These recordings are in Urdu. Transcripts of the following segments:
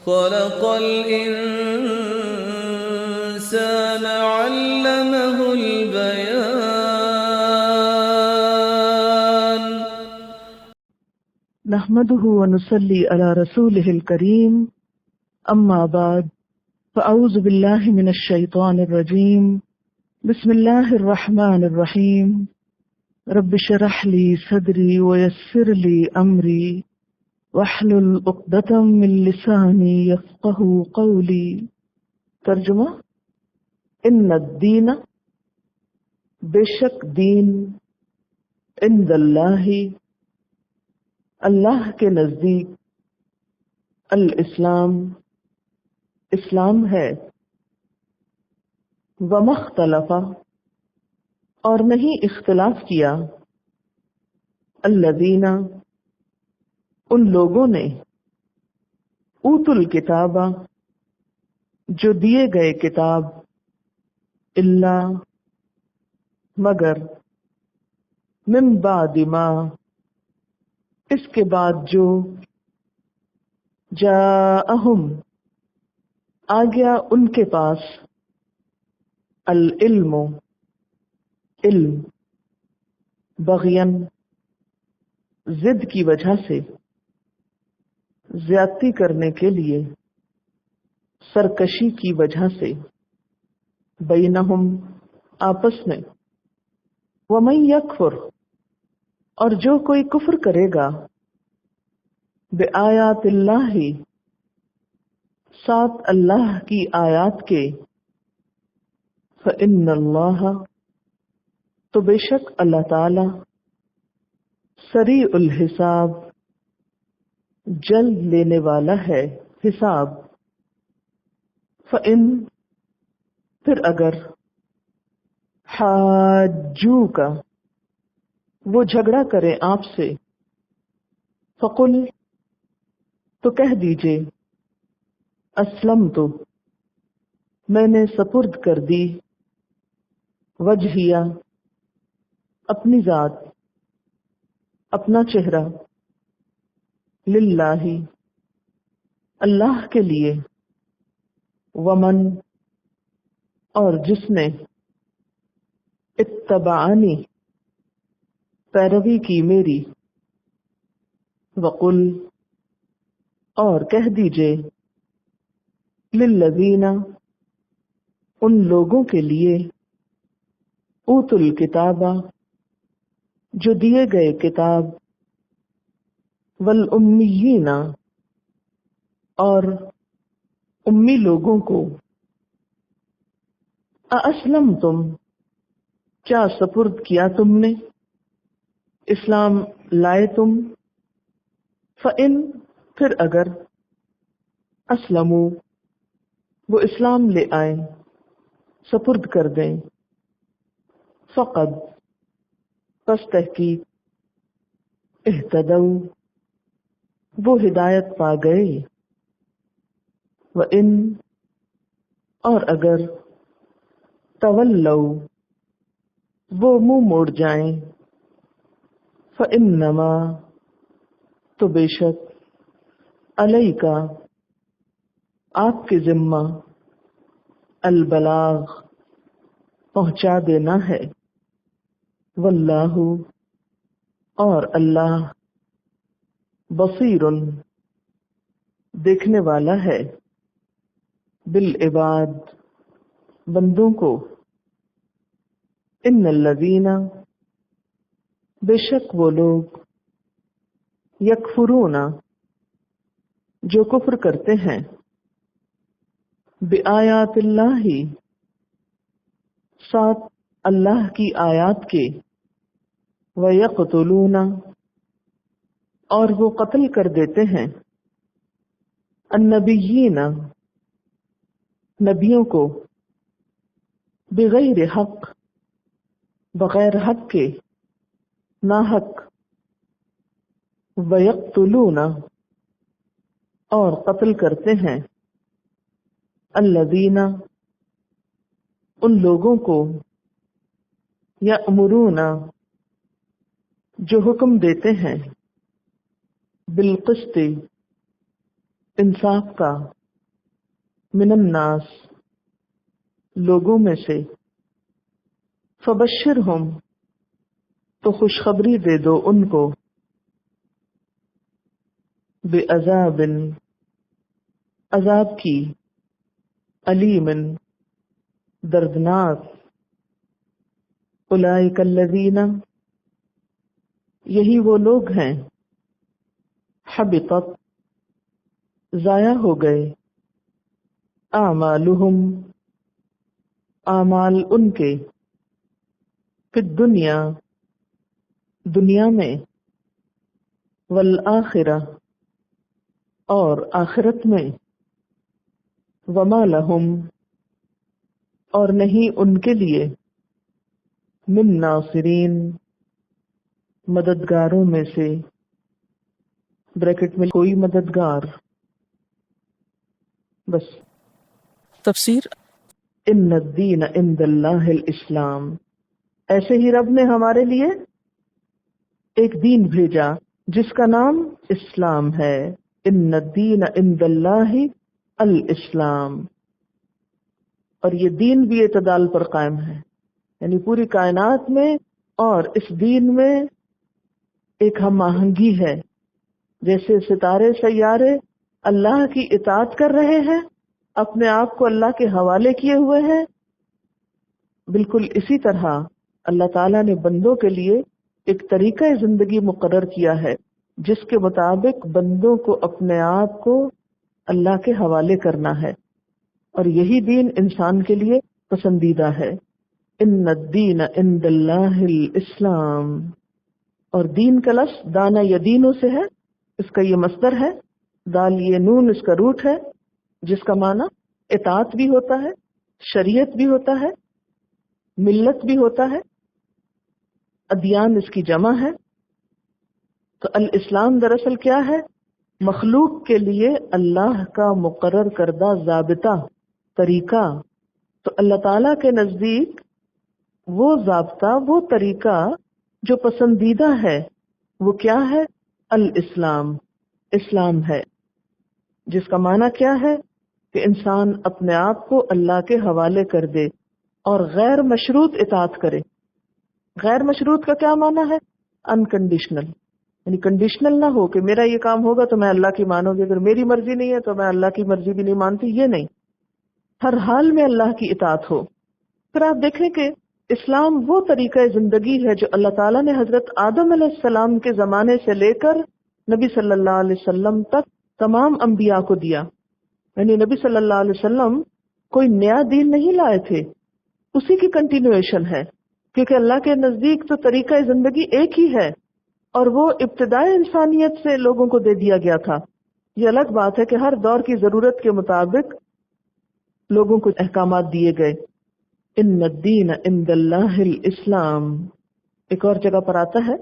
خلق الإنسان علمه البيان. نحمده ونصلي على رسوله الكريم، أما بعد، فأعوذ بالله من الشيطان الرجيم. بسم الله الرحمن الرحيم. رب اشرح لي صدري ويسر لي أمري واحلل عقدة من لساني يفقهوا قولي. ترجمہ: ان الدین، بے شک دین، عند اللہ، اللہ کے نزدیک، الاسلام، اسلام ہے، وما اختلف، اور نہیں اختلاف کیا، الذین، ان لوگوں نے، اوتوا الکتاب، جو دیے گئے کتاب، الا، مگر، من بعد ما، اس کے بعد جو، جاءہم، آ گیا ان کے پاس، العلم، علم، بغین، ضد کی وجہ سے، زیادتی کرنے کے لیے، سرکشی کی وجہ سے، بینہم، آپس میں، ومن یکفر، اور جو کوئی کفر کرے گا، بآیات اللہ، ساتھ اللہ کی آیات کے، فإن اللہ، تو بے شک اللہ تعالی، سریع الحساب، جلد لینے والا ہے حساب. فإن، پھر اگر، حاجوک، وہ جھگڑا کرے آپ سے، فقل، تو کہہ دیجئے، اسلمت، میں نے سپرد کر دی، وجہیہ، اپنی ذات، اپنا چہرہ، للہ، اللہ کے لیے، ومن، اور جس نے، اتبعنی، پیروی کی میری، وقل، اور کہہ دیجئے، للذین، ان لوگوں کے لیے، اوتوا الکتاب، جو دیے گئے کتاب، والامیین، اور امی لوگوں کو، ااسلمتم، کیا سپرد کیا تم نے، اسلام لائے تم، فإن، پھر اگر، اسلموا، وہ اسلام لے آئیں، سپرد کر دیں، فقد، پس تحقیق، اہتدوا، وہ ہدایت پا گئے، وإن، اور اگر، تولوا، وہ منہ موڑ جائیں، فإنما، تو بے شک، علیک، آپ کے ذمہ، البلاغ، پہنچا دینا ہے، واللہ، اور اللہ، بصیر، دیکھنے والا ہے، بالعباد، بندوں کو، ان الذین، بے شک وہ لوگ، یکفرون، جو کفر کرتے ہیں، بآیات اللہ، ساتھ اللہ کی آیات کے، ویقتلون، اور وہ قتل کر دیتے ہیں، النبیین، نبیوں کو، بغیر حق، بغیر حق کے، ناحق، ویقتلون، اور قتل کرتے ہیں، الذین، ان لوگوں کو، یأمرون، جو حکم دیتے ہیں، بالقسط، انصاف کا، من الناس لوگوں میں سے، فبشرہم تو خوشخبری دے دو ان کو، بعذاب عذاب کی، علیم دردناک، اولئک الذین یہی وہ لوگ ہیں، حبطت ضائع ہو گئے، اعمالہم اعمال ان کے، فی الدنیا دنیا میں، والآخرہ اور آخرت میں، وما لہم اور نہیں ان کے لیے، من ناصرین مددگاروں میں سے، بریکٹ میں کوئی مددگار. بس. تفسیر ان الدین عند اللہ الاسلام، ایسے ہی رب نے ہمارے لیے ایک دین بھیجا جس کا نام اسلام ہے. ان الدین عند اللہ الاسلام، اور یہ دین بھی اعتدال پر قائم ہے، یعنی پوری کائنات میں اور اس دین میں ایک ہم آہنگی ہے. جیسے ستارے سیارے اللہ کی اطاعت کر رہے ہیں، اپنے آپ کو اللہ کے حوالے کیے ہوئے ہیں، بالکل اسی طرح اللہ تعالیٰ نے بندوں کے لیے ایک طریقہ زندگی مقرر کیا ہے جس کے مطابق بندوں کو اپنے آپ کو اللہ کے حوالے کرنا ہے، اور یہی دین انسان کے لیے پسندیدہ ہے. ان الدین عند اللہ الاسلام، اور دین کا لفظ دانا یدینوں سے ہے، اس کا یہ مصدر ہے، دال یہ نون اس کا روٹ ہے، جس کا معنی اطاعت بھی ہوتا ہے، شریعت بھی ہوتا ہے، ملت بھی ہوتا ہے، ادیان اس کی جمع ہے. تو الاسلام دراصل کیا ہے؟ مخلوق کے لیے اللہ کا مقرر کردہ ضابطہ، طریقہ. تو اللہ تعالیٰ کے نزدیک وہ ضابطہ، وہ طریقہ جو پسندیدہ ہے، وہ کیا ہے؟ الاسلام، اسلام ہے، جس کا معنی کیا ہے کہ انسان اپنے آپ کو اللہ کے حوالے کر دے اور غیر مشروط اطاعت کرے. غیر مشروط کا کیا معنی ہے؟ انکنڈیشنل، یعنی کنڈیشنل نہ ہو کہ میرا یہ کام ہوگا تو میں اللہ کی مانوں گی، اگر میری مرضی نہیں ہے تو میں اللہ کی مرضی بھی نہیں مانتی، یہ نہیں، ہر حال میں اللہ کی اطاعت ہو. پھر آپ دیکھیں کہ اسلام وہ طریقہ زندگی ہے جو اللہ تعالیٰ نے حضرت آدم علیہ السلام کے زمانے سے لے کر نبی صلی اللہ علیہ وسلم تک تمام انبیاء کو دیا. یعنی نبی صلی اللہ علیہ وسلم کوئی نیا دین نہیں لائے تھے، اسی کی کنٹینویشن ہے، کیونکہ اللہ کے نزدیک تو طریقہ زندگی ایک ہی ہے، اور وہ ابتدائی انسانیت سے لوگوں کو دے دیا گیا تھا. یہ الگ بات ہے کہ ہر دور کی ضرورت کے مطابق لوگوں کو احکامات دیے گئے. ان الدین عند اللہ الاسلام. ایک اور جگہ پر آتا ہے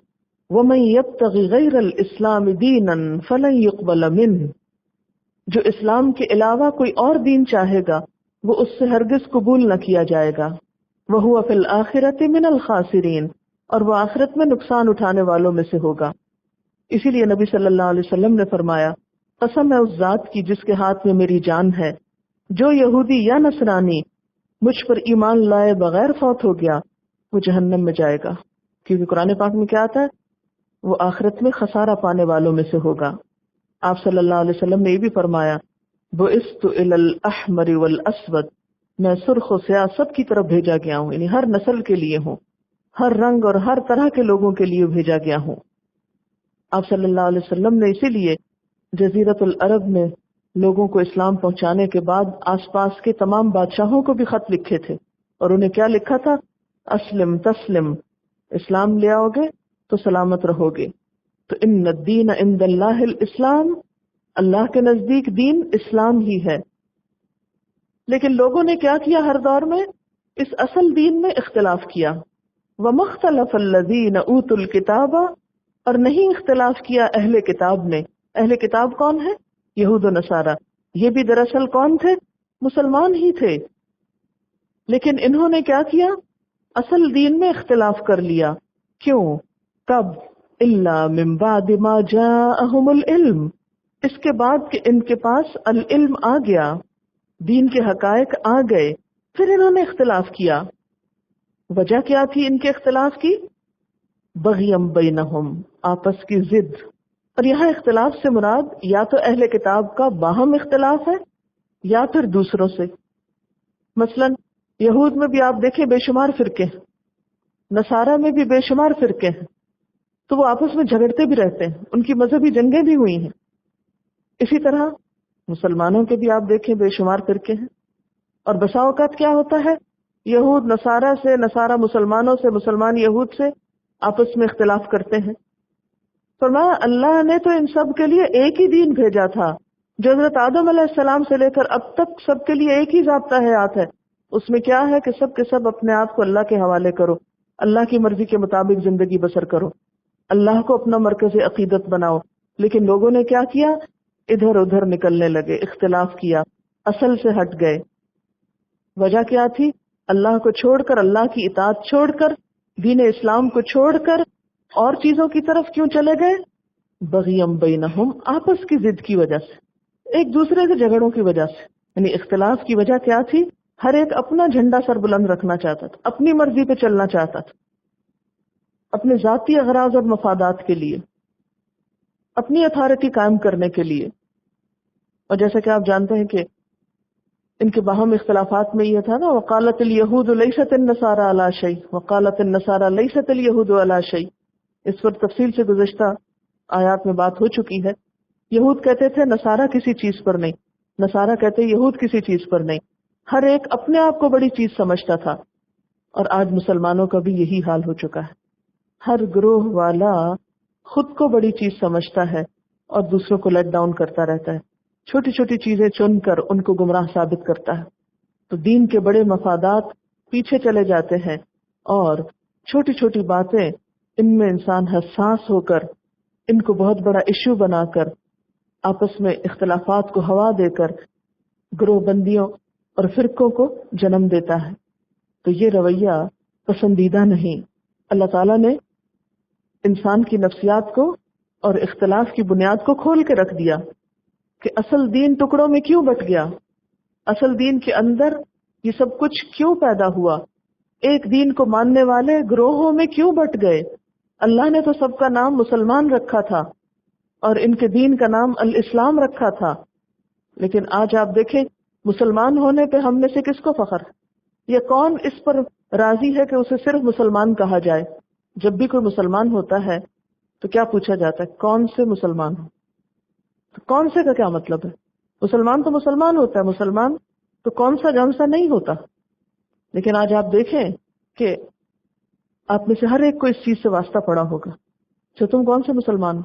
وَمَن يَبْتَغِ غَيْرَ الْإِسْلَامِ دِينًا فَلَن يُقْبَلَ مِنْهُ، جو اسلام کے علاوہ کوئی اور دین چاہے گا وہ اس سے ہرگز قبول نہ کیا جائے گا. وَهُوَ فِي الْآخِرَةِ مِنَ الْخَاسِرِينَ، اور وہ آخرت میں نقصان اٹھانے والوں میں سے ہوگا. اسی لیے نبی صلی اللہ علیہ وسلم نے فرمایا، قسم ہے اس ذات کی جس کے ہاتھ میں میری جان ہے، جو یہودی یا نصرانی مجھ پر ایمان لائے بغیر فوت ہو گیا وہ جہنم میں جائے گا. کیونکہ قرآن پاک میں کیا آتا ہے؟ وہ آخرت میں خسارہ پانے والوں میں سے ہوگا. آپ صلی اللہ علیہ وسلم نے یہ بھی فرمایا، بعثت الی الاحمر والاسود، میں سرخ و سیاہ سب کی طرف بھیجا گیا ہوں، یعنی ہر نسل کے لیے ہوں، ہر رنگ اور ہر طرح کے لوگوں کے لیے بھیجا گیا ہوں. آپ صلی اللہ علیہ وسلم نے اسی لیے جزیرت العرب میں لوگوں کو اسلام پہنچانے کے بعد آس پاس کے تمام بادشاہوں کو بھی خط لکھے تھے، اور انہیں کیا لکھا تھا؟ اسلم تسلم، اسلام لے آؤ گے تو سلامت رہو گے. تو ان الدین عند اللہ الاسلام، اللہ کے نزدیک دین اسلام ہی ہے. لیکن لوگوں نے کیا کیا ہر دور میں؟ اس اصل دین میں اختلاف کیا. وَمَا اخْتَلَفَ الَّذِينَ أُوتُوا الْكِتَابَ، اور نہیں اختلاف کیا اہل کتاب نے. اہل کتاب کون ہے؟ یہود و نصارہ. یہ بھی دراصل کون تھے؟ مسلمان ہی تھے، لیکن انہوں نے کیا کیا؟ اصل دین میں اختلاف کر لیا. کیوں؟ کب؟ الا من بعد ما جاءہم العلم، اس کے بعد کہ ان کے پاس العلم آ گیا. دین کے حقائق آ گئے، پھر انہوں نے اختلاف کیا. وجہ کیا تھی ان کے اختلاف کی؟ بغیم بینہم، آپس کی ضد. اور یہاں اختلاف سے مراد یا تو اہل کتاب کا باہم اختلاف ہے یا پھر دوسروں سے. مثلا یہود میں بھی آپ دیکھیں بے شمار فرقے ہیں، نصارہ میں بھی بے شمار فرقے ہیں، تو وہ آپس میں جھگڑتے بھی رہتے ہیں، ان کی مذہبی جنگیں بھی ہوئی ہیں. اسی طرح مسلمانوں کے بھی آپ دیکھیں بے شمار فرقے ہیں، اور بسا اوقات کیا ہوتا ہے، یہود نصارہ سے، نصارہ مسلمانوں سے، مسلمان یہود سے آپس میں اختلاف کرتے ہیں. فرمایا اللہ نے تو ان سب کے لیے ایک ہی دین بھیجا تھا، جو حضرت آدم علیہ السلام سے لے کر اب تک سب کے لیے ایک ہی ضابطہ حیات ہے. اس میں کیا ہے کہ سب کے سب اپنے آپ کو اللہ کے حوالے کرو، اللہ کی مرضی کے مطابق زندگی بسر کرو، اللہ کو اپنا مرکز عقیدت بناؤ. لیکن لوگوں نے کیا کیا؟ ادھر ادھر نکلنے لگے، اختلاف کیا، اصل سے ہٹ گئے. وجہ کیا تھی؟ اللہ کو چھوڑ کر، اللہ کی اطاعت چھوڑ کر، دین اسلام کو چھوڑ کر اور چیزوں کی طرف کیوں چلے گئے؟ بغیم بینہم، آپس کی ضد کی وجہ سے، ایک دوسرے کے جھگڑوں کی وجہ سے. یعنی اختلاف کی وجہ کیا تھی؟ ہر ایک اپنا جھنڈا سر بلند رکھنا چاہتا تھا، اپنی مرضی پہ چلنا چاہتا تھا، اپنے ذاتی اغراض اور مفادات کے لیے، اپنی اتھارٹی قائم کرنے کے لیے. اور جیسا کہ آپ جانتے ہیں کہ ان کے باہم اختلافات میں یہ تھا نا، وقالت الیہود لیست النصارى علی شیء وقالت النصارى لیست الیہود علی شیء. اس پر تفصیل سے گزشتہ آیات میں بات ہو چکی ہے. یہود کہتے تھے نصارہ کسی چیز پر نہیں، نصارہ کہتے یہود کسی چیز پر نہیں. ہر ایک اپنے آپ کو بڑی چیز سمجھتا تھا. اور آج مسلمانوں کا بھی یہی حال ہو چکا ہے. ہر گروہ والا خود کو بڑی چیز سمجھتا ہے اور دوسروں کو لیٹ ڈاؤن کرتا رہتا ہے، چھوٹی چھوٹی چیزیں چن کر ان کو گمراہ ثابت کرتا ہے. تو دین کے بڑے مفادات پیچھے چلے جاتے ہیں اور چھوٹی چھوٹی باتیں ان میں انسان حساس ہو کر ان کو بہت بڑا ایشو بنا کر آپس میں اختلافات کو ہوا دے کر گروہ بندیوں اور فرقوں کو جنم دیتا ہے. تو یہ رویہ پسندیدہ نہیں. اللہ تعالیٰ نے انسان کی نفسیات کو اور اختلاف کی بنیاد کو کھول کے رکھ دیا کہ اصل دین ٹکڑوں میں کیوں بٹ گیا، اصل دین کے اندر یہ سب کچھ کیوں پیدا ہوا، ایک دین کو ماننے والے گروہوں میں کیوں بٹ گئے. اللہ نے تو سب کا نام مسلمان رکھا تھا اور ان کے دین کا نام الاسلام رکھا تھا. لیکن آج آپ دیکھیں مسلمان ہونے پہ ہم میں سے کس کو فخر ہے؟ یہ کون اس پر راضی ہے کہ اسے صرف مسلمان کہا جائے؟ جب بھی کوئی مسلمان ہوتا ہے تو کیا پوچھا جاتا ہے؟ کون سے مسلمان ہو؟ تو کون سے کا کیا مطلب ہے؟ مسلمان تو مسلمان ہوتا ہے، مسلمان تو کون سا جون سا نہیں ہوتا. لیکن آج آپ دیکھیں کہ آپ میں سے ہر ایک کو اس چیز سے واسطہ پڑا ہوگا کہ تم کون سے مسلمان ہو،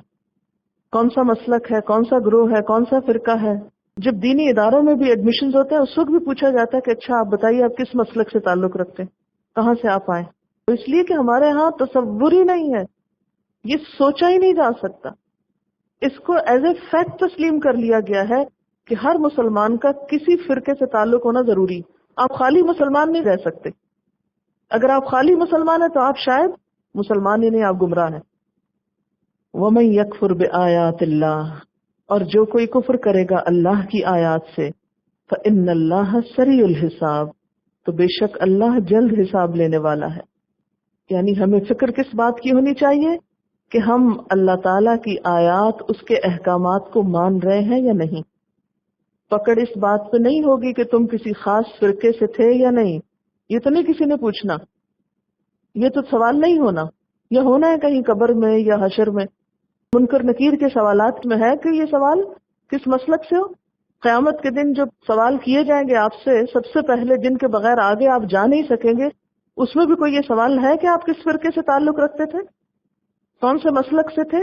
کون سا مسلک ہے، کون سا گروہ ہے، کون سا فرقہ ہے. جب دینی اداروں میں بھی ایڈمیشنز ہوتے ہیں اس وقت بھی پوچھا جاتا ہے کہ اچھا آپ بتائیے آپ کس مسلک سے تعلق رکھتے ہیں، کہاں سے آپ آئے. تو اس لیے کہ ہمارے ہاں تصور ہی نہیں ہے، یہ سوچا ہی نہیں جا سکتا. اس کو ایز اے فیکٹ تسلیم کر لیا گیا ہے کہ ہر مسلمان کا کسی فرقے سے تعلق ہونا ضروری. آپ خالی مسلمان نہیں رہ سکتے. اگر آپ خالی مسلمان ہیں تو آپ شاید مسلمان ہی نہیں، آپ گمراہ ہیں. وَمَن يَكْفُرْ بِآيَاتِ اللَّهِ، اور جو کوئی کفر کرے گا اللہ کی آیات سے، فَإِنَّ اللَّهَ سَرِيعُ الْحِسَابِ، تو بے شک اللہ جلد حساب لینے والا ہے. یعنی ہمیں فکر کس بات کی ہونی چاہیے کہ ہم اللہ تعالیٰ کی آیات، اس کے احکامات کو مان رہے ہیں یا نہیں. پکڑ اس بات پہ نہیں ہوگی کہ تم کسی خاص فرقے سے تھے یا نہیں، یہ تو نہیں کسی نے پوچھنا، یہ تو سوال نہیں ہونا. یہ ہونا ہے کہیں قبر میں یا حشر میں، منکر نکیر کے سوالات میں ہے کہ یہ سوال کس مسلک سے ہو. قیامت کے دن جب سوال کیے جائیں گے آپ سے، سب سے پہلے جن کے بغیر آگے آپ جا نہیں سکیں گے، اس میں بھی کوئی یہ سوال ہے کہ آپ کس فرقے سے تعلق رکھتے تھے، کون سے مسلک سے تھے.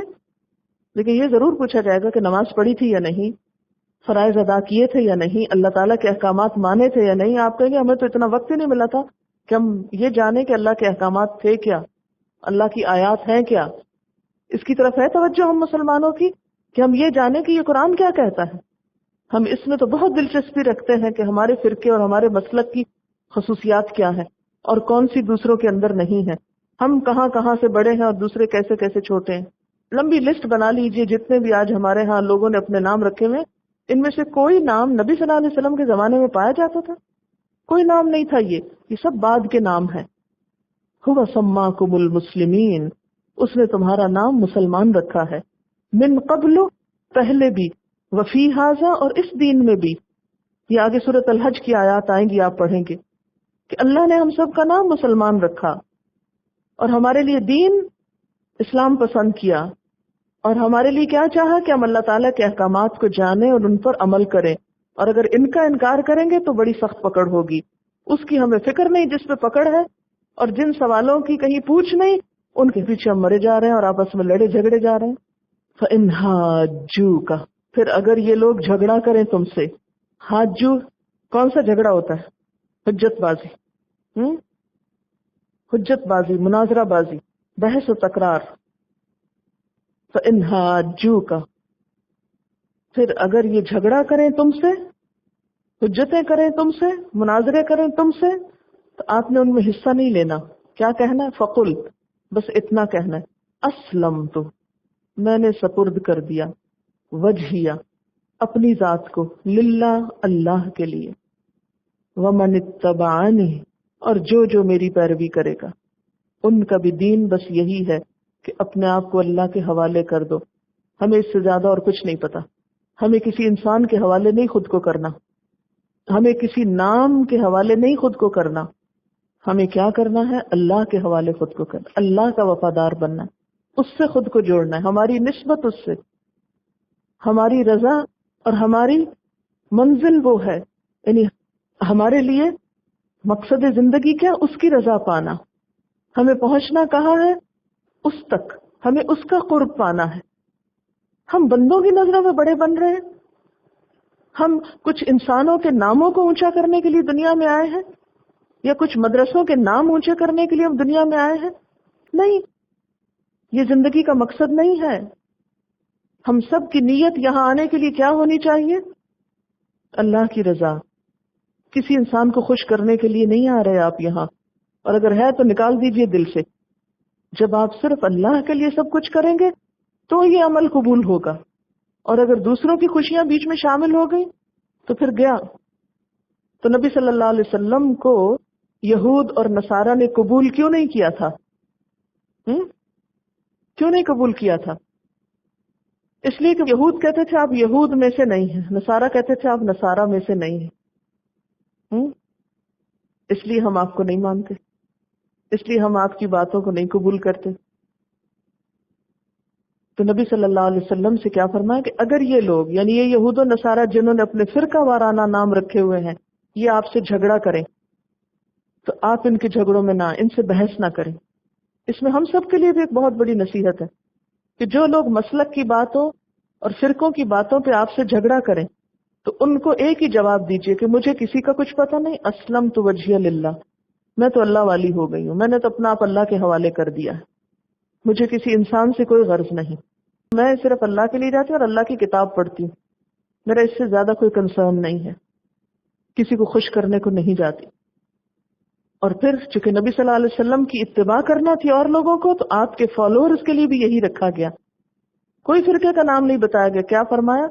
لیکن یہ ضرور پوچھا جائے گا کہ نماز پڑھی تھی یا نہیں، فرائض ادا کیے تھے یا نہیں، اللہ تعالیٰ کے احکامات مانے تھے یا نہیں. آپ کہیں گے ہمیں تو اتنا وقت ہی نہیں ملا تھا کہ ہم یہ جانیں کہ اللہ کے احکامات تھے کیا، اللہ کی آیات ہیں کیا. اس کی طرف ہے توجہ ہم مسلمانوں کی کہ ہم یہ جانیں کہ یہ قرآن کیا کہتا ہے. ہم اس میں تو بہت دلچسپی رکھتے ہیں کہ ہمارے فرقے اور ہمارے مسلک کی خصوصیات کیا ہیں اور کون سی دوسروں کے اندر نہیں ہے، ہم کہاں کہاں سے بڑے ہیں اور دوسرے کیسے کیسے چھوٹے ہیں. لمبی لسٹ بنا لیجئے جتنے بھی آج ہمارے ہاں لوگوں نے اپنے نام رکھے ہوئے، ان میں سے کوئی نام نبی صلی اللہ علیہ وسلم کے زمانے میں پایا جاتا تھا؟ کوئی نام نہیں تھا. یہ سب بعد کے نام ہیں. هو سماکم المسلمین، اس نے تمہارا نام مسلمان رکھا ہے. من قبل، پہلے بھی، وفی ھذا، اور اس دین میں بھی. یہ آگے سورۃ الحج کی آیات آئیں گی، آپ پڑھیں گے کہ اللہ نے ہم سب کا نام مسلمان رکھا اور ہمارے لیے دین اسلام پسند کیا، اور ہمارے لیے کیا چاہا کہ ہم اللہ تعالیٰ کے احکامات کو جانیں اور ان پر عمل کریں، اور اگر ان کا انکار کریں گے تو بڑی سخت پکڑ ہوگی. اس کی ہمیں فکر نہیں جس پہ پکڑ ہے، اور جن سوالوں کی کہیں پوچھ نہیں ان کے پیچھے ہم مرے جا رہے ہیں اور آپس میں لڑے جھگڑے جا رہے ہیں. فَإِنْ حَاجُّوكَ، پھر اگر یہ لوگ جھگڑا کریں تم سے. حاجو کون سا جھگڑا ہوتا ہے؟ حجت بازی، حجت بازی، مناظرہ بازی، بحث و تکرار. فَإِنْ حَاجُّوكَ، پھر اگر یہ جھگڑا کریں تم سے، حجتیں کریں تم سے، مناظرے کریں تم سے، تو آپ نے ان میں حصہ نہیں لینا. کیا کہنا ہے؟ فقل، بس اتنا کہنا ہے، اسلمت، میں نے سپرد کر دیا، وجہیہ، اپنی ذات کو، للہ، اللہ کے لیے، ومن اتبعنی، اور جو میری پیروی کرے گا. ان کا بھی دین بس یہی ہے کہ اپنے آپ کو اللہ کے حوالے کر دو. ہمیں اس سے زیادہ اور کچھ نہیں پتا. ہمیں کسی انسان کے حوالے نہیں خود کو کرنا، ہمیں کسی نام کے حوالے نہیں خود کو کرنا. ہمیں کیا کرنا ہے؟ اللہ کے حوالے خود کو کرنا، اللہ کا وفادار بننا ہے، اس سے خود کو جوڑنا ہے. ہماری نسبت اس سے، ہماری رضا اور ہماری منزل وہ ہے، یعنی ہمارے لیے مقصد زندگی کیا؟ اس کی رضا پانا. ہمیں پہنچنا کہاں ہے؟ اس تک، ہمیں اس کا قرب پانا ہے. ہم بندوں کی نظروں میں بڑے بن رہے ہیں، ہم کچھ انسانوں کے ناموں کو اونچا کرنے کے لیے دنیا میں آئے ہیں، یا کچھ مدرسوں کے نام اونچے کرنے کے لیے ہم دنیا میں آئے ہیں. نہیں، یہ زندگی کا مقصد نہیں ہے. ہم سب کی نیت یہاں آنے کے لیے کیا ہونی چاہیے؟ اللہ کی رضا. کسی انسان کو خوش کرنے کے لیے نہیں آ رہے آپ یہاں، اور اگر ہے تو نکال دیجئے دل سے. جب آپ صرف اللہ کے لیے سب کچھ کریں گے تو یہ عمل قبول ہوگا، اور اگر دوسروں کی خوشیاں بیچ میں شامل ہو گئی تو پھر گیا. تو نبی صلی اللہ علیہ وسلم کو یہود اور نصارہ نے قبول کیوں نہیں کیا تھا؟ کیوں نہیں قبول کیا تھا؟ اس لیے کہ یہود کہتے تھے آپ یہود میں سے نہیں ہیں، نصارہ کہتے تھے آپ نصارہ میں سے نہیں ہیں. اس لیے ہم آپ کو نہیں مانتے، اس لیے ہم آپ کی باتوں کو نہیں قبول کرتے. تو نبی صلی اللہ علیہ وسلم سے کیا فرمایا کہ اگر یہ لوگ، یعنی یہ یہود و نصارہ جنہوں نے اپنے فرقہ وارانہ نام رکھے ہوئے ہیں، یہ آپ سے جھگڑا کریں تو آپ ان کے جھگڑوں میں نہ، ان سے بحث نہ کریں. اس میں ہم سب کے لیے بھی ایک بہت بڑی نصیحت ہے کہ جو لوگ مسلک کی باتوں اور فرقوں کی باتوں پہ آپ سے جھگڑا کریں تو ان کو ایک ہی جواب دیجئے کہ مجھے کسی کا کچھ پتہ نہیں، اسلمت وجہی للہ، میں تو اللہ والی ہو گئی ہوں، میں نے تو اپنا آپ اللہ کے حوالے کر دیا ہے، مجھے کسی انسان سے کوئی غرض نہیں، میں صرف اللہ کے لیے جاتی ہوں اور اللہ کی کتاب پڑھتی ہوں، میرا اس سے زیادہ کوئی کنسرن نہیں ہے، کسی کو خوش کرنے کو نہیں جاتی. اور پھر چونکہ نبی صلی اللہ علیہ وسلم کی اتباع کرنا تھی اور لوگوں کو، تو آپ کے فالوورز کے لیے بھی یہی رکھا گیا. کوئی فرقے کا نام نہیں بتایا گیا. کیا فرمایا؟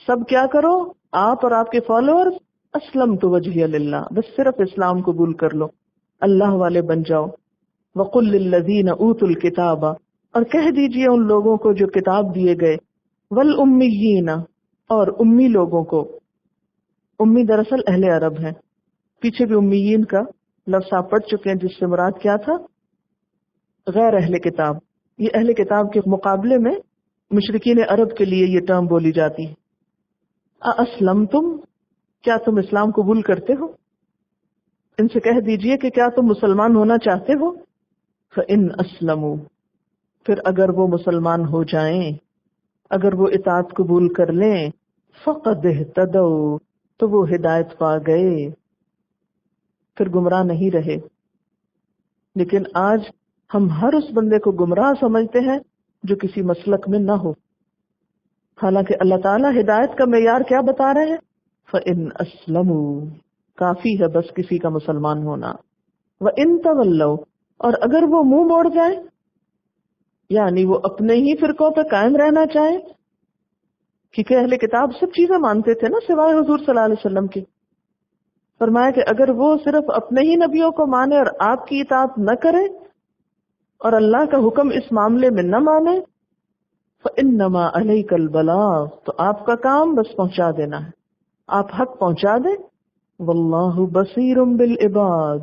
سب کیا کرو، آپ اور آپ کے فالوورز، اسلمت وجہی للہ، بس صرف اسلام قبول کر لو، اللہ والے بن جاؤ. وقل للذین اوتوا الکتاب، اور کہہ دیجئے ان لوگوں کو جو کتاب دیے گئے، والامیین، اور امی لوگوں کو. امی دراصل اہل عرب ہیں، پیچھے بھی امیین کا لفظ آپ پڑھ چکے ہیں، جس سے مراد کیا تھا؟ غیر اہل کتاب. یہ اہل کتاب کے مقابلے میں مشرکین عرب کے لیے یہ ٹرم بولی جاتی ہے. اسلمتم، کیا تم اسلام قبول کرتے ہو؟ ان سے کہہ دیجئے کہ کیا تم مسلمان ہونا چاہتے ہو؟ فإن اسلموا، پھر اگر وہ مسلمان ہو جائیں، اگر وہ اطاعت قبول کر لیں، فقد اہتدوا، تو وہ ہدایت پا گئے، پھر گمراہ نہیں رہے. لیکن آج ہم ہر اس بندے کو گمراہ سمجھتے ہیں جو کسی مسلک میں نہ ہو، حالانکہ اللہ تعالیٰ ہدایت کا معیار کیا بتا رہے ہیں؟ فإن اسلموا، کافی ہے بس کسی کا مسلمان ہونا. وإن تولوا، اور اگر وہ منہ موڑ جائے، یعنی وہ اپنے ہی فرقوں پہ قائم رہنا چاہے، کیونکہ اہل کتاب سب چیزیں مانتے تھے نا سوائے حضور صلی اللہ علیہ وسلم کے. فرمایا کہ اگر وہ صرف اپنے ہی نبیوں کو مانے اور آپ کی اطاعت نہ کرے اور اللہ کا حکم اس معاملے میں نہ مانے فإنما علیک البلاغ، تو آپ کا کام بس پہنچا دینا ہے، آپ حق پہنچا دیں. واللہ بصیر بالعباد،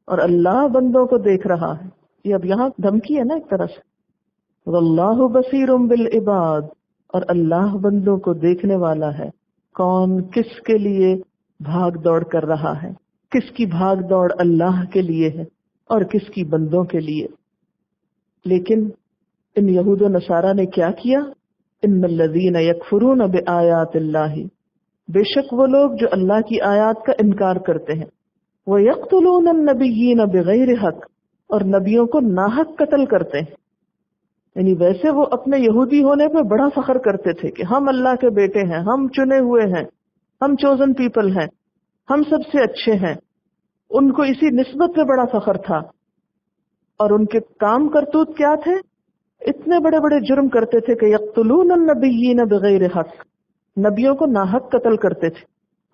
اور اللہ بندوں کو دیکھ رہا ہے. یہ اب یہاں دھمکی ہے نا ایک طرح سے. واللہ بصیر بالعباد، اور اللہ بندوں کو دیکھنے والا ہے. کون کس کے لیے بھاگ دوڑ کر رہا ہے، کس کی بھاگ دوڑ اللہ کے لیے ہے اور کس کی بندوں کے لیے. لیکن ان یہود و نصارہ نے کیا کیا؟ ان الذین یکفرون بآیات اللہ، بے شک وہ لوگ جو اللہ کی آیات کا انکار کرتے ہیں. وَيَقْتُلُونَ النَّبِيِّينَ بِغَيْرِ حق، اور نبیوں کو ناحق قتل کرتے ہیں. یعنی ویسے وہ اپنے یہودی ہونے پہ بڑا فخر کرتے تھے کہ ہم اللہ کے بیٹے ہیں، ہم چنے ہوئے ہیں، ہم چوزن پیپل ہیں، ہم سب سے اچھے ہیں. ان کو اسی نسبت پہ بڑا فخر تھا. اور ان کے کام کرتوت کیا تھے؟ اتنے بڑے بڑے جرم کرتے تھے کہ یقتلون النبیین بغیر حق، نبیوں کو ناحق قتل کرتے تھے.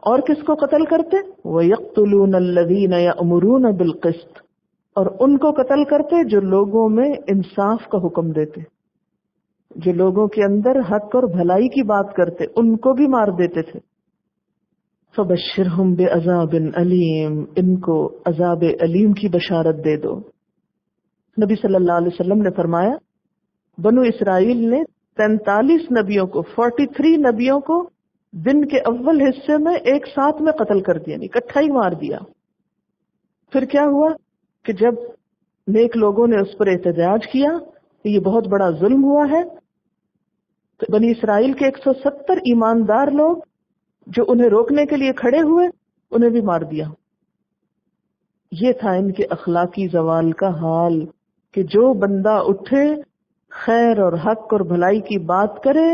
اور کس کو قتل کرتے؟ وَيَقْتُلُونَ الَّذِينَ يَأْمُرُونَ بِالْقِسْطِ، اور ان کو قتل کرتے جو لوگوں میں انصاف کا حکم دیتے، جو لوگوں کے اندر حق اور بھلائی کی بات کرتے، ان کو بھی مار دیتے تھے. فَبَشِّرْهُمْ بِعَذَابٍ أَلِيمٍ، ان کو عذاب علیم کی بشارت دے دو. نبی صلی اللہ علیہ وسلم نے فرمایا بنو اسرائیل نے 43 نبیوں کو 43 نبیوں کو دن کے اول حصے میں ایک ساتھ میں قتل کر دیا، نہیں اکٹھا ہی مار دیا. پھر کیا ہوا کہ جب نیک لوگوں نے اس پر احتجاج کیا کہ یہ بہت بڑا ظلم ہوا ہے، تو بنی اسرائیل کے 170 ایماندار لوگ جو انہیں روکنے کے لیے کھڑے ہوئے انہیں بھی مار دیا. یہ تھا ان کے اخلاقی زوال کا حال کہ جو بندہ اٹھے خیر اور حق اور بھلائی کی بات کرے،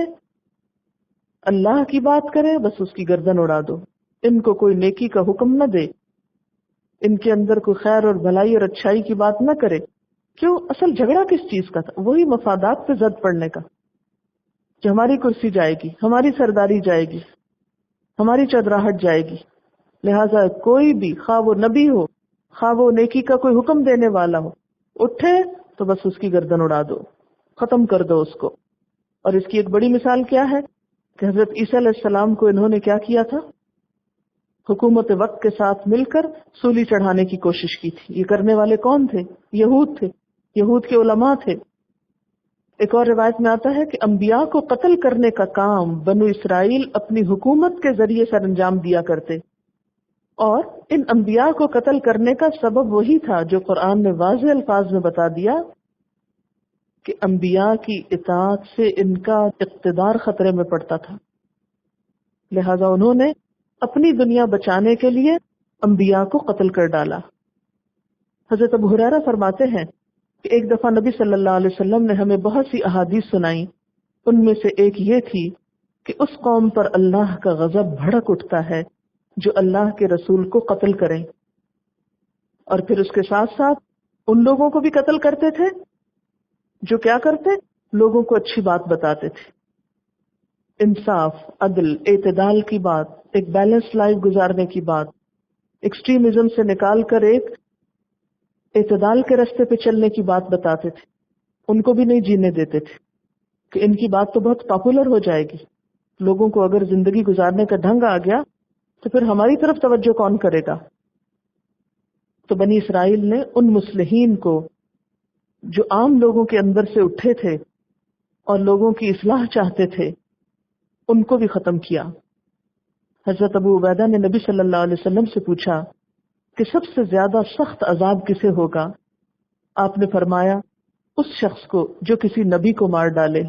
اللہ کی بات کرے، بس اس کی گردن اڑا دو. ان کو کوئی نیکی کا حکم نہ دے، ان کے اندر کوئی خیر اور بھلائی اور اچھائی کی بات نہ کرے. کیوں؟ اصل جھگڑا کس چیز کا تھا؟ وہی مفادات پہ زد پڑنے کا کہ ہماری کرسی جائے گی، ہماری سرداری جائے گی، ہماری چدراہٹ جائے گی. لہٰذا کوئی بھی خواہ وہ نبی ہو، خواہ وہ نیکی کا کوئی حکم دینے والا ہو، اٹھے تو بس اس کی گردن اڑا دو، ختم کر دو اس کو. اور اس کی ایک بڑی مثال کیا ہے کہ حضرت عیسیٰ علیہ السلام کو انہوں نے کیا کیا تھا؟ حکومت وقت کے ساتھ مل کر سولی چڑھانے کی کوشش کی تھی. یہ کرنے والے کون تھے؟ یہود تھے، یہود کے علماء تھے. ایک اور روایت میں آتا ہے کہ انبیاء کو قتل کرنے کا کام بنو اسرائیل اپنی حکومت کے ذریعے سر انجام دیا کرتے، اور ان انبیاء کو قتل کرنے کا سبب وہی تھا جو قرآن نے واضح الفاظ میں بتا دیا کہ انبیاء کی اطاعت سے ان کا اقتدار خطرے میں پڑتا تھا. لہذا انہوں نے اپنی دنیا بچانے کے لیے انبیاء کو قتل کر ڈالا. حضرت ابو ہریرہ فرماتے ہیں کہ ایک دفعہ نبی صلی اللہ علیہ وسلم نے ہمیں بہت سی احادیث سنائی. ان میں سے ایک یہ تھی کہ اس قوم پر اللہ کا غضب بھڑک اٹھتا ہے جو اللہ کے رسول کو قتل کریں، اور پھر اس کے ساتھ ساتھ ان لوگوں کو بھی قتل کرتے تھے جو کیا کرتے؟ لوگوں کو اچھی بات بتاتے تھے، انصاف، عدل، اعتدال کی بات، ایک بیلنس لائف گزارنے کی بات، ایکسٹریمزم سے نکال کر ایک اعتدال کے راستے پہ چلنے کی بات بتاتے تھے. ان کو بھی نہیں جینے دیتے تھے کہ ان کی بات تو بہت پاپولر ہو جائے گی، لوگوں کو اگر زندگی گزارنے کا ڈھنگ آ گیا تو پھر ہماری طرف توجہ کون کرے گا. تو بنی اسرائیل نے ان مصلحین کو جو عام لوگوں کے اندر سے اٹھے تھے اور لوگوں کی اصلاح چاہتے تھے ان کو بھی ختم کیا. حضرت ابو عبیدہ نے نبی صلی اللہ علیہ وسلم سے پوچھا کہ سب سے زیادہ سخت عذاب کسے ہوگا؟ آپ نے فرمایا اس شخص کو جو کسی نبی کو مار ڈالے،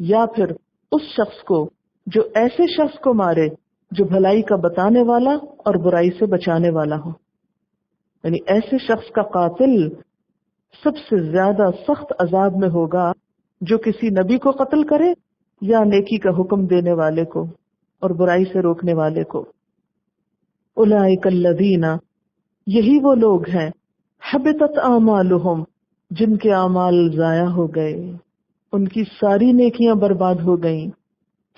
یا پھر اس شخص کو جو ایسے شخص کو مارے جو بھلائی کا بتانے والا اور برائی سے بچانے والا ہو. یعنی ایسے شخص کا قاتل سب سے زیادہ سخت عذاب میں ہوگا جو کسی نبی کو قتل کرے یا نیکی کا حکم دینے والے کو اور برائی سے روکنے والے کو. اولئک الذین، یہی وہ لوگ ہیں، حبطت اعمالہم، جن کے اعمال ضائع ہو گئے، ان کی ساری نیکیاں برباد ہو گئیں.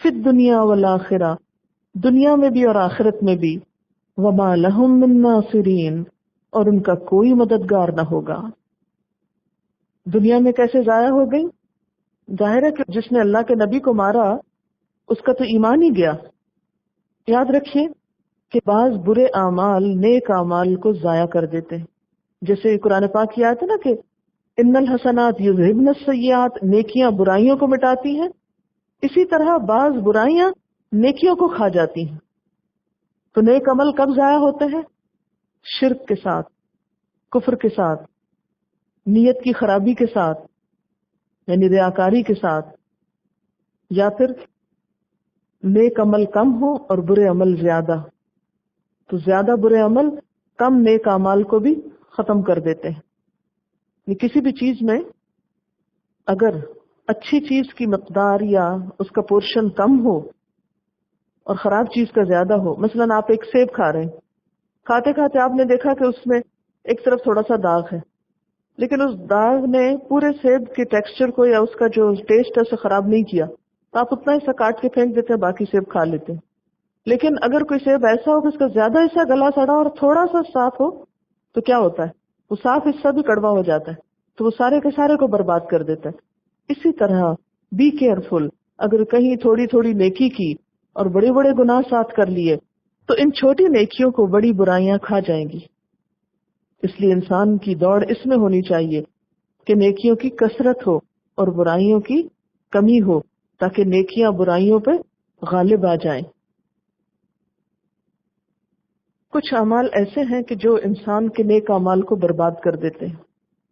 فی الدنیا والآخرہ، دنیا میں بھی اور آخرت میں بھی، وما لہم من ناصرین، اور ان کا کوئی مددگار نہ ہوگا۔ دنیا میں کیسے ضائع ہو گئی؟ ظاہر ہے کہ جس نے اللہ کے نبی کو مارا اس کا تو ایمان ہی گیا۔ یاد رکھیے کہ بعض برے اعمال نیک اعمال کو ضائع کر دیتے ہیں، جیسے قرآن پاک کی آیت ہے نا کہ ان الحسنات یذہبن السیئات، نیکیاں برائیوں کو مٹاتی ہیں، اسی طرح بعض برائیاں نیکیوں کو کھا جاتی ہیں۔ تو نیک عمل کب ضائع ہوتے ہیں؟ شرک کے ساتھ، کفر کے ساتھ، نیت کی خرابی کے ساتھ، یعنی ریاکاری کے ساتھ، یا پھر نیک عمل کم ہو اور برے عمل زیادہ، تو زیادہ برے عمل کم نیک اعمال کو بھی ختم کر دیتے ہیں۔ یہ کسی بھی چیز میں اگر اچھی چیز کی مقدار یا اس کا پورشن کم ہو اور خراب چیز کا زیادہ ہو، مثلا آپ ایک سیب کھا رہے ہیں، کھاتے کھاتے آپ نے دیکھا کہ اس میں ایک طرف تھوڑا سا داغ ہے، لیکن اس داغ نے پورے سیب کے ٹیکسچر کو یا اس کا جو ٹیسٹ ہے اسے خراب نہیں کیا، تو آپ اتنا حصہ کاٹ کے پھینک دیتے ہیں، باقی سیب کھا لیتے ہیں۔ لیکن اگر کوئی سیب ایسا ہو کہ اس کا زیادہ حصہ گلا سڑا اور تھوڑا سا صاف ہو، تو کیا ہوتا ہے؟ وہ صاف حصہ بھی کڑوا ہو جاتا ہے، تو وہ سارے کے سارے کو برباد کر دیتا ہے۔ اسی طرح بی کیئرفل، اگر کہیں تھوڑی تھوڑی نیکی کی اور بڑے بڑے گناہ ساتھ کر لیے تو ان چھوٹی نیکیوں کو بڑی برائیاں کھا جائیں گی۔ اس لیے انسان کی دوڑ اس میں ہونی چاہیے کہ نیکیوں کی کثرت ہو اور برائیوں کی کمی ہو، تاکہ نیکیاں برائیوں پہ غالب آ جائیں۔ کچھ اعمال ایسے ہیں کہ جو انسان کے نیک اعمال کو برباد کر دیتے ہیں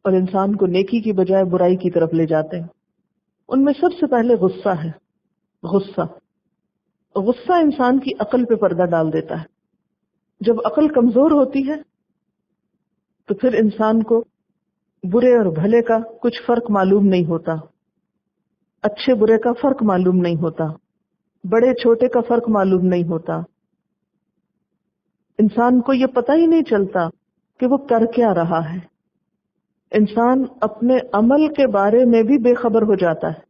اور انسان کو نیکی کی بجائے برائی کی طرف لے جاتے ہیں۔ ان میں سب سے پہلے غصہ ہے۔ غصہ انسان کی عقل پہ پردہ ڈال دیتا ہے۔ جب عقل کمزور ہوتی ہے تو پھر انسان کو برے اور بھلے کا کچھ فرق معلوم نہیں ہوتا، اچھے برے کا فرق معلوم نہیں ہوتا، بڑے چھوٹے کا فرق معلوم نہیں ہوتا۔ انسان کو یہ پتہ ہی نہیں چلتا کہ وہ کر کیا رہا ہے۔ انسان اپنے عمل کے بارے میں بھی بے خبر ہو جاتا ہے۔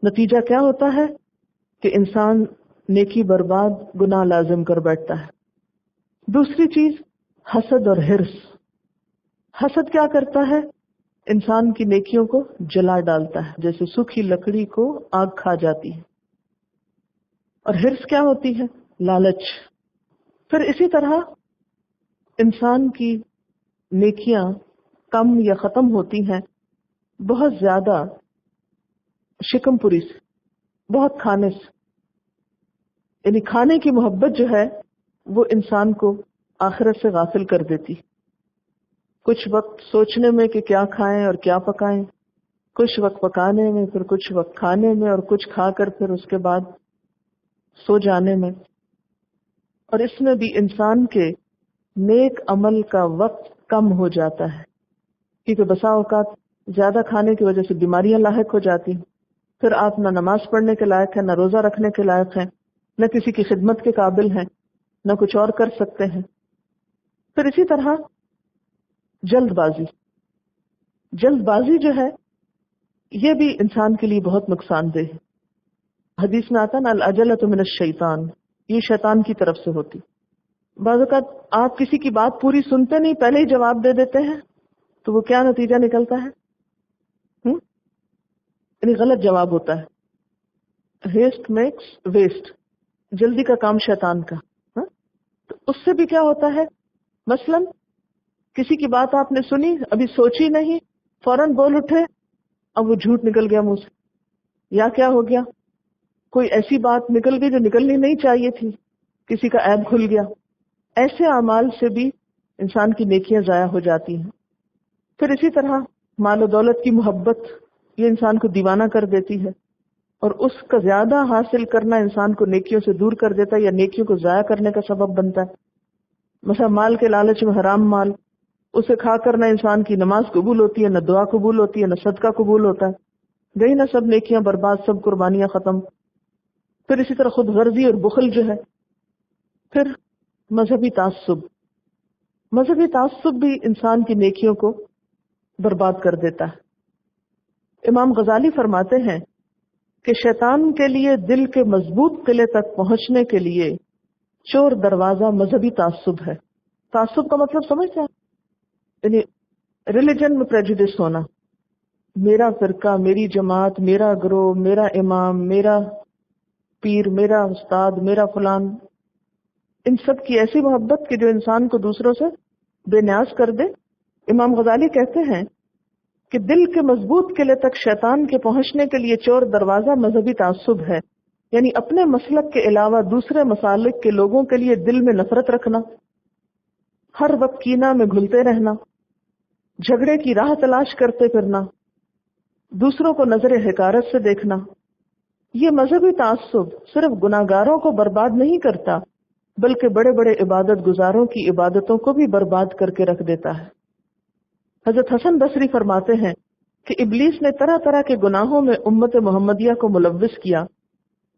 نتیجہ کیا ہوتا ہے کہ انسان نیکی برباد، گناہ لازم کر بیٹھتا ہے۔ دوسری چیز حسد اور حرص۔ حسد کیا کرتا ہے؟ انسان کی نیکیوں کو جلا ڈالتا ہے، جیسے سوکھی لکڑی کو آگ کھا جاتی ہے۔ اور حرص کیا ہوتی ہے؟ لالچ۔ پھر اسی طرح انسان کی نیکیاں کم یا ختم ہوتی ہیں بہت زیادہ شکم پوری سے، بہت کھانے سے۔ یعنی کھانے کی محبت جو ہے وہ انسان کو آخرت سے غافل کر دیتی۔ کچھ وقت سوچنے میں کہ کیا کھائیں اور کیا پکائیں، کچھ وقت پکانے میں، پھر کچھ وقت کھانے میں، اور کچھ کھا کر پھر اس کے بعد سو جانے میں۔ اور اس میں بھی انسان کے نیک عمل کا وقت کم ہو جاتا ہے، کیونکہ بسا اوقات زیادہ کھانے کی وجہ سے بیماریاں لاحق ہو جاتی ہیں۔ پھر آپ نہ نماز پڑھنے کے لائق ہیں، نہ روزہ رکھنے کے لائق ہیں، نہ کسی کی خدمت کے قابل ہیں، نہ کچھ اور کر سکتے ہیں۔ پھر اسی طرح جلد بازی جو ہے یہ بھی انسان کے لیے بہت نقصان دہ ہے۔ حدیث میں آتا نا العجلۃ من الشیطان، یہ شیطان کی طرف سے ہوتی۔ بعض اوقات آپ کسی کی بات پوری سنتے نہیں، پہلے ہی جواب دے دیتے ہیں، تو وہ کیا نتیجہ نکلتا ہے؟ یعنی غلط جواب ہوتا ہے۔ ہیسٹ میکس ویسٹ، جلدی کا کام شیطان کا۔ تو اس سے بھی کیا ہوتا ہے؟ مثلا کسی کی بات آپ نے سنی، ابھی سوچی نہیں، فوراً بول اٹھے، اب وہ جھوٹ نکل گیا منہ سے، یا کیا ہو گیا، کوئی ایسی بات نکل گئی جو نکلنی نہیں چاہیے تھی، کسی کا عیب کھل گیا۔ ایسے اعمال سے بھی انسان کی نیکیاں ضائع ہو جاتی ہیں۔ پھر اسی طرح مال و دولت کی محبت، یہ انسان کو دیوانہ کر دیتی ہے، اور اس کا زیادہ حاصل کرنا انسان کو نیکیوں سے دور کر دیتا ہے یا نیکیوں کو ضائع کرنے کا سبب بنتا ہے۔ مثلا مال کے لالچ میں حرام مال، اسے کھا کر نہ انسان کی نماز قبول ہوتی ہے، نہ دعا قبول ہوتی ہے، نہ صدقہ قبول ہوتا ہے، گئی نہ سب نیکیاں برباد، سب قربانیاں ختم۔ پھر اسی طرح خود غرضی اور بخل جو ہے۔ پھر مذہبی تعصب بھی انسان کی نیکیوں کو برباد کر دیتا ہے۔ امام غزالی فرماتے ہیں کہ شیطان کے لیے دل کے مضبوط قلعے تک پہنچنے کے لیے چور دروازہ مذہبی تعصب ہے. تعصب کا مطلب سمجھتے ہیں؟ یعنی ریلیجن میں پریجوڈس ہونا. میرا فرقہ، میری جماعت، میرا گروہ، میرا امام، میرا پیر، میرا استاد، میرا فلان، ان سب کی ایسی محبت کہ جو انسان کو دوسروں سے بے نیاز کر دے. امام غزالی کہتے ہیں کہ دل کے مضبوط قلعے تک شیطان کے پہنچنے کے لیے چور دروازہ مذہبی تعصب ہے، یعنی اپنے مسلک کے علاوہ دوسرے مسالک کے لوگوں کے لیے دل میں نفرت رکھنا، ہر وقت کینہ میں گھلتے رہنا، جھگڑے کی راہ تلاش کرتے پھرنا، دوسروں کو نظر حقارت سے دیکھنا. یہ مذہبی تعصب صرف گناہگاروں کو برباد نہیں کرتا بلکہ بڑے بڑے عبادت گزاروں کی عبادتوں کو بھی برباد کر کے رکھ دیتا ہے. حضرت حسن بصری فرماتے ہیں کہ ابلیس نے طرح طرح کے گناہوں میں امت محمدیہ کو ملوث کیا،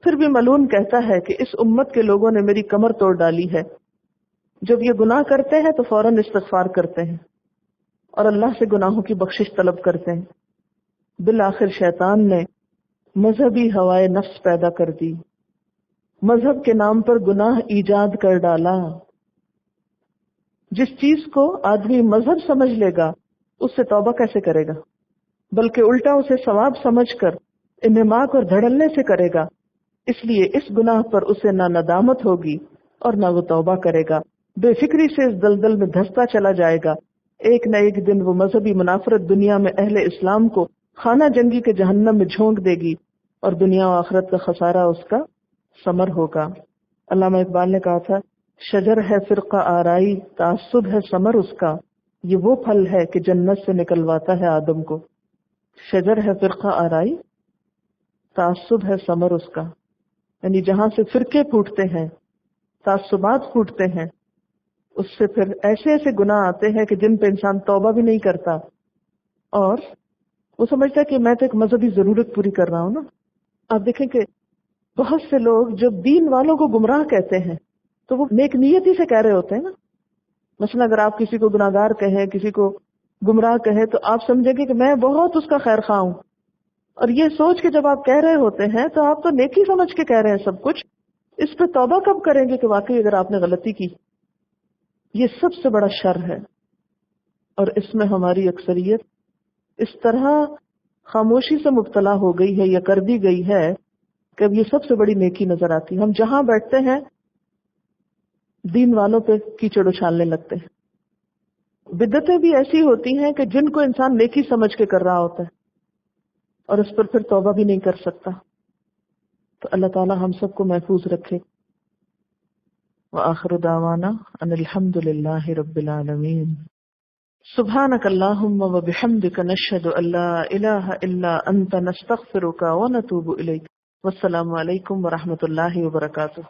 پھر بھی ملعون کہتا ہے کہ اس امت کے لوگوں نے میری کمر توڑ ڈالی ہے. جب یہ گناہ کرتے ہیں تو فوراً استغفار کرتے ہیں اور اللہ سے گناہوں کی بخشش طلب کرتے ہیں. بالآخر شیطان نے مذہبی ہوائے نفس پیدا کر دی، مذہب کے نام پر گناہ ایجاد کر ڈالا. جس چیز کو آدمی مذہب سمجھ لے گا اس سے توبہ کیسے کرے گا، بلکہ الٹا اسے ثواب سمجھ کر انہماک اور دھڑلنے سے کرے گا. اس لیے اس گناہ پر اسے نہ ندامت ہوگی اور نہ وہ توبہ کرے گا، بے فکری سے اس دلدل میں دھستا چلا جائے گا. ایک نہ ایک دن وہ مذہبی منافرت دنیا میں اہل اسلام کو خانہ جنگی کے جہنم میں جھونک دے گی اور دنیا و آخرت کا خسارہ اس کا ثمر ہوگا. علامہ اقبال نے کہا تھا، شجر ہے فرقہ آرائی، تعصب ہے ثمر اس کا، یہ وہ پھل ہے کہ جنت سے نکلواتا ہے آدم کو. شجر ہے فرقہ آرائی، تعصب ہے ثمر اس کا، یعنی جہاں سے فرقے پھوٹتے ہیں، تعصبات پھوٹتے ہیں، اس سے پھر ایسے ایسے گناہ آتے ہیں کہ جن پہ انسان توبہ بھی نہیں کرتا اور وہ سمجھتا ہے کہ میں تو ایک مذہبی ضرورت پوری کر رہا ہوں نا. آپ دیکھیں کہ بہت سے لوگ جب دین والوں کو گمراہ کہتے ہیں تو وہ نیک نیتی سے کہہ رہے ہوتے ہیں نا. مثلا اگر آپ کسی کو گناہگار کہیں، کسی کو گمراہ کہیں تو آپ سمجھیں گے کہ میں بہت اس کا خیر خواہ ہوں، اور یہ سوچ کے جب آپ کہہ رہے ہوتے ہیں تو آپ تو نیکی سمجھ کے کہہ رہے ہیں سب کچھ. اس پہ توبہ کب کریں گے کہ واقعی اگر آپ نے غلطی کی؟ یہ سب سے بڑا شر ہے، اور اس میں ہماری اکثریت اس طرح خاموشی سے مبتلا ہو گئی ہے یا کر دی گئی ہے کہ اب یہ سب سے بڑی نیکی نظر آتی. ہم جہاں بیٹھتے ہیں دین والوں پہ کیچڑ اچھالنے لگتے ہیں. بدعتیں بھی ایسی ہوتی ہیں کہ جن کو انسان نیکی سمجھ کے کر رہا ہوتا ہے اور اس پر پھر توبہ بھی نہیں کر سکتا. تو اللہ تعالی ہم سب کو محفوظ رکھے. وآخر دعوانا ان الحمد للہ رب العالمین. سبحانک اللہم وبحمدک نشہد ان لا الہ الا انت نستغفرک ونتوب الیک. والسلام علیکم ورحمۃ اللہ وبرکاتہ.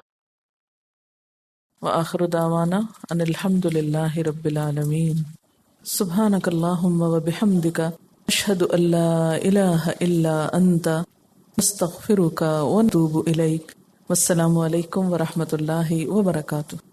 وآخر دعوانا ان الحمد للہ رب العالمین. سبحانک اللہم وبحمدک اشہد ان لا الہ الا انت نستغفرک ونتوب الیک. والسلام علیکم ورحمۃ اللہ وبرکاتہ.